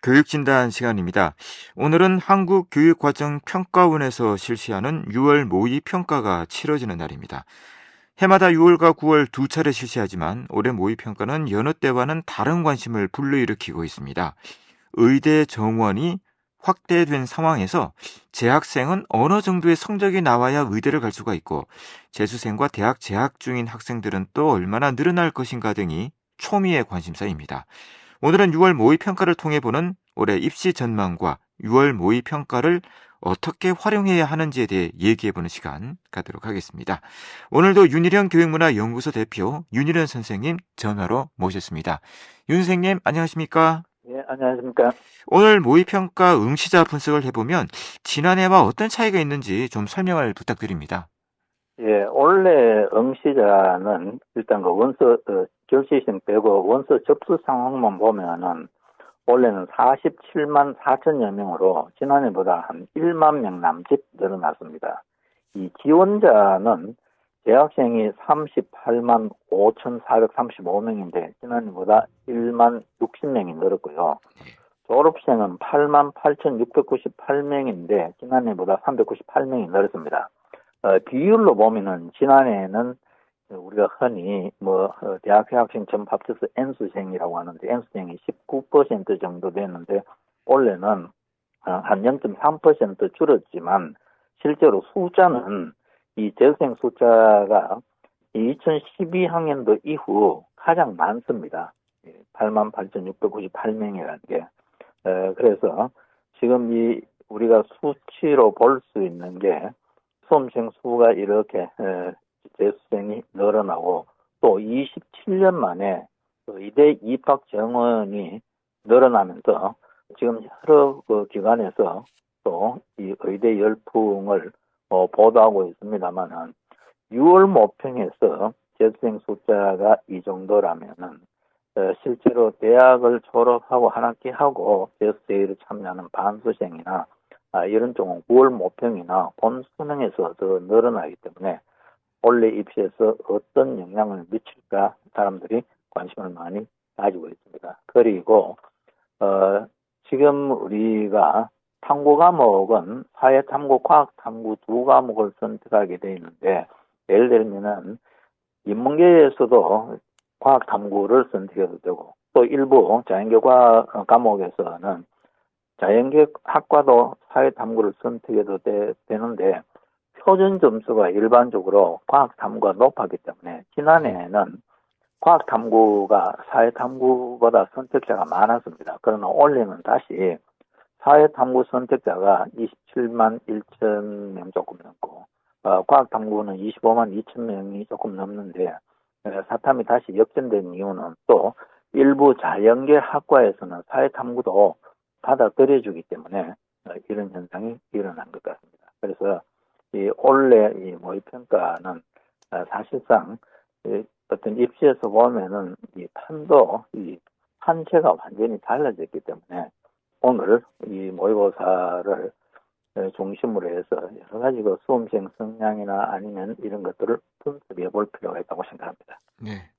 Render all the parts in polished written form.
교육진단 시간입니다. 오늘은 한국교육과정평가원에서 실시하는 6월 모의평가가 치러지는 날입니다. 해마다 6월과 9월 두 차례 실시하지만 올해 모의평가는 여느 때와는 다른 관심을 불러일으키고 있습니다. 의대 정원이 확대된 상황에서 재학생은 어느 정도의 성적이 나와야 의대를 갈 수가 있고 재수생과 대학 재학 중인 학생들은 또 얼마나 늘어날 것인가 등이 초미의 관심사입니다. 오늘은 6월 모의평가를 통해 보는 올해 입시 전망과 6월 모의평가를 어떻게 활용해야 하는지에 대해 얘기해보는 시간 갖도록 하겠습니다. 오늘도 윤일현 교육문화연구소 대표 윤일현 선생님 전화로 모셨습니다. 윤 선생님 안녕하십니까? 예, 안녕하십니까. 오늘 모의평가 응시자 분석을 해보면 지난해와 어떤 차이가 있는지 좀 설명을 부탁드립니다. 예, 원래 응시자는 일단 그 원서, 결시생 빼고 원서 접수 상황만 보면은 원래는 47만 4천여 명으로 지난해보다 한 1만 명 남짓 늘어났습니다. 이 지원자는 재학생이 38만 5,435명인데 지난해보다 1만 60명이 늘었고요. 졸업생은 8만 8,698명인데 지난해보다 398명이 늘었습니다. 비율로 보면은 지난해에는 우리가 흔히 대학 휴학생 전부 합쳐서 N수생이라고 하는데 N수생이 19% 정도 됐는데 올해는 한 0.3% 줄었지만 실제로 숫자는 이 재수생 숫자가 2012학년도 이후 가장 많습니다. 88,698명이라는 게. 그래서 지금 우리가 수치로 볼 수 있는 게 수험생 수가 이렇게 재수생이 늘어나고 또 27년 만에 의대 입학 정원이 늘어나면서 지금 여러 기관에서 또 이 의대 열풍을 보도하고 있습니다만은 6월 모평에서 재수생 숫자가 이 정도라면은 실제로 대학을 졸업하고 한 학기 하고 재수생에 참여하는 반수생이나 이런 쪽은 9월 모평이나 본 수능에서 더 늘어나기 때문에 올해 입시에서 어떤 영향을 미칠까 사람들이 관심을 많이 가지고 있습니다. 그리고 지금 우리가 탐구 과목은 사회탐구, 과학탐구 두 과목을 선택하게 되어 있는데 예를 들면은 인문계에서도 과학탐구를 선택해도 되고 또 일부 자연계과 과목에서는 자연계 학과도 사회탐구를 선택해도 되는데 표준 점수가 일반적으로 과학탐구가 높았기 때문에 지난해에는 과학탐구가 사회탐구보다 선택자가 많았습니다. 그러나 올해는 다시 사회탐구 선택자가 27만 1천 명 조금 넘고 과학탐구는 25만 2천 명이 조금 넘는데 사탐이 다시 역전된 이유는 또 일부 자연계 학과에서는 사회탐구도 받아들여주기 때문에 이런 현상이 일어난 것 같습니다. 그래서 올해 이 모의평가는 사실상 어떤 입시에서 보면은 이 판도 이 판체가 완전히 달라졌기 때문에 오늘 이 모의고사를 중심으로 해서 여러 가지 수험생 성향이나 아니면 이런 것들을 분석해 볼 필요가 있다고 생각합니다. 네.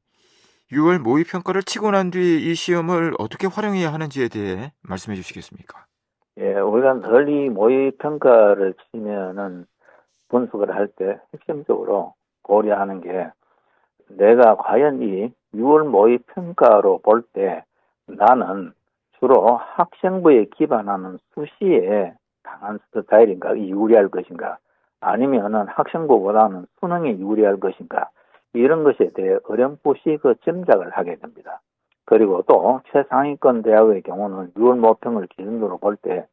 6월 모의평가를 치고 난 뒤 이 시험을 어떻게 활용해야 하는지에 대해 말씀해 주시겠습니까? 예, 우리가 널리 모의평가를 치면은 분석을 할 때 핵심적으로 고려하는 게 내가 과연 이 6월 모의평가로 볼 때 나는 주로 학생부에 기반하는 수시에 강한 스타일인가, 유리할 것인가, 아니면은 학생부보다는 수능에 유리할 것인가, 이런 것에 대해 어렴풋이 짐작을 하게 됩니다. 그리고 또 최상위권 대학의 경우는 6월 모평을 기준으로 볼 때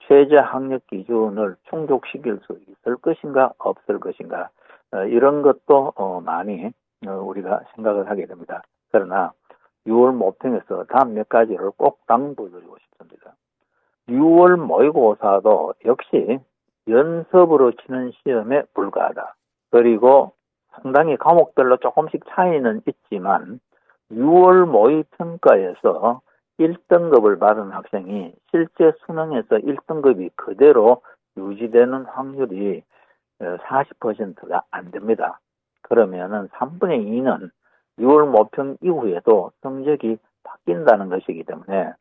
최저 학력 기준을 충족시킬 수 있을 것인가, 없을 것인가, 이런 것도 많이 우리가 생각을 하게 됩니다. 그러나 6월 모평에서 다음 몇 가지를 꼭 당부드리고 싶습니다. 6월 모의고사도 역시 연습으로 치는 시험에 불과하다. 그리고 상당히 과목별로 조금씩 차이는 있지만 6월 모의평가에서 1등급을 받은 학생이 실제 수능에서 1등급이 그대로 유지되는 확률이 40%가 안 됩니다. 그러면은 3분의 2는 6월 모평 이후에도 성적이 바뀐다는 것이기 때문에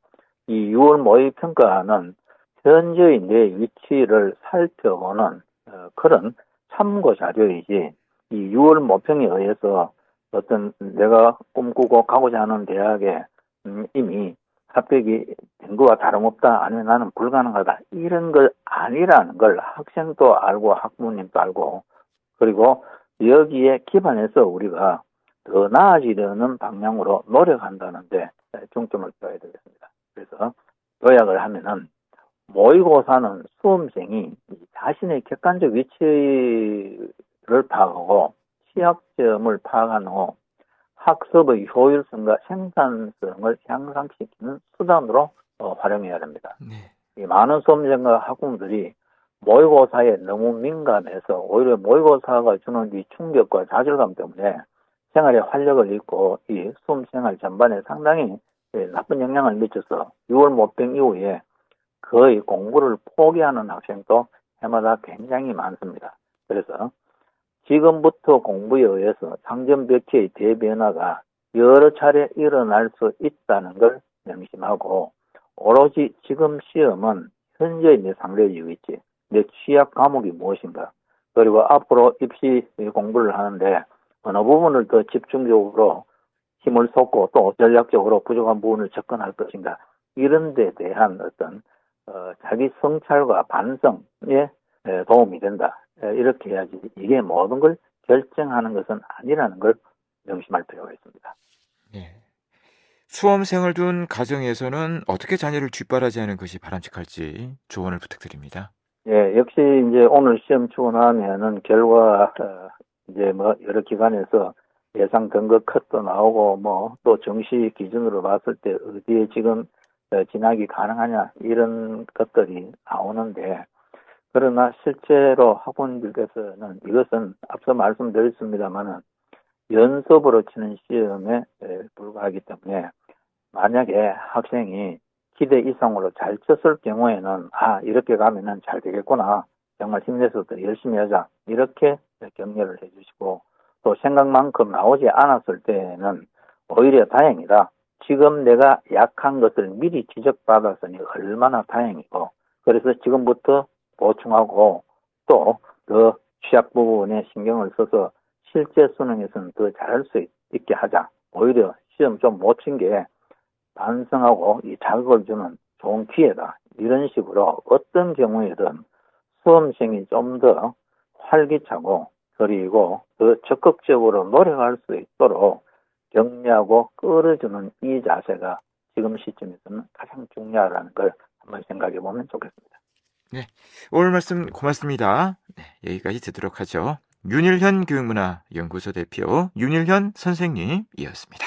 이 6월 모의 평가는 현재의 내 위치를 살펴보는 그런 참고 자료이지, 이 6월 모평에 의해서 어떤 내가 꿈꾸고 가고자 하는 대학에 이미 합격이 된 거와 다름없다, 아니면 나는 불가능하다, 이런 걸 아니라는 걸 학생도 알고 학부모님도 알고, 그리고 여기에 기반해서 우리가 더 나아지려는 방향으로 노력한다는데 중점을 둬야 되겠습니다. 그래서 요약을 하면은, 모의고사는 수험생이 자신의 객관적 위치를 파악하고 취약점을 파악한 후 학습의 효율성과 생산성을 향상시키는 수단으로 활용해야 됩니다. 네. 이 많은 수험생과 학부모들이 모의고사에 너무 민감해서 오히려 모의고사가 주는 이 충격과 좌절감 때문에 생활에 활력을 잃고 이 수험생활 전반에 상당히 나쁜 영향을 미쳐서 6월 모평 이후에 거의 공부를 포기하는 학생도 해마다 굉장히 많습니다. 그래서 지금부터 공부에 의해서 상전벽해의 대변화가 여러 차례 일어날 수 있다는 걸 명심하고, 오로지 지금 시험은 현재의 내 상대의 위치, 내 취약 과목이 무엇인가, 그리고 앞으로 입시 공부를 하는데 어느 부분을 더 집중적으로 힘을 쏟고 또 전략적으로 부족한 부분을 접근할 것인가, 이런 데 대한 어떤 자기 성찰과 반성에 도움이 된다. 이렇게 해야지, 이게 모든 걸 결정하는 것은 아니라는 걸 명심할 필요가 있습니다. 네. 수험생을 둔 가정에서는 어떻게 자녀를 뒷바라지하는 것이 바람직할지 조언을 부탁드립니다. 예, 역시 이제 오늘 시험 치고 나면은 결과 이제 뭐 여러 기관에서 예상 등급 컷도 나오고 뭐 또 정시 기준으로 봤을 때 어디에 지금 진학이 가능하냐, 이런 것들이 나오는데, 그러나 실제로 학부모님들께서는 이것은 앞서 말씀드렸습니다만은 연습으로 치는 시험에 불과하기 때문에, 만약에 학생이 기대 이상으로 잘 쳤을 경우에는 이렇게 가면은 잘 되겠구나, 정말 힘내서 더 열심히 하자, 이렇게 격려를 해주시고, 또 생각만큼 나오지 않았을 때는 오히려 다행이다, 지금 내가 약한 것을 미리 지적받았으니 얼마나 다행이고, 그래서 지금부터 보충하고 또 그 취약 부분에 신경을 써서 실제 수능에서는 더 잘할 수 있게 하자, 오히려 시험 좀 못 친 게 반성하고 이 자극을 주는 좋은 기회다, 이런 식으로 어떤 경우에든 수험생이 좀 더 활기차고 그리고 더 적극적으로 노력할 수 있도록 격려하고 끌어주는 이 자세가 지금 시점에서는 가장 중요하다는 걸 한번 생각해 보면 좋겠습니다. 네. 오늘 말씀 고맙습니다. 네, 여기까지 듣도록 하죠. 윤일현 교육문화연구소 대표 윤일현 선생님이었습니다.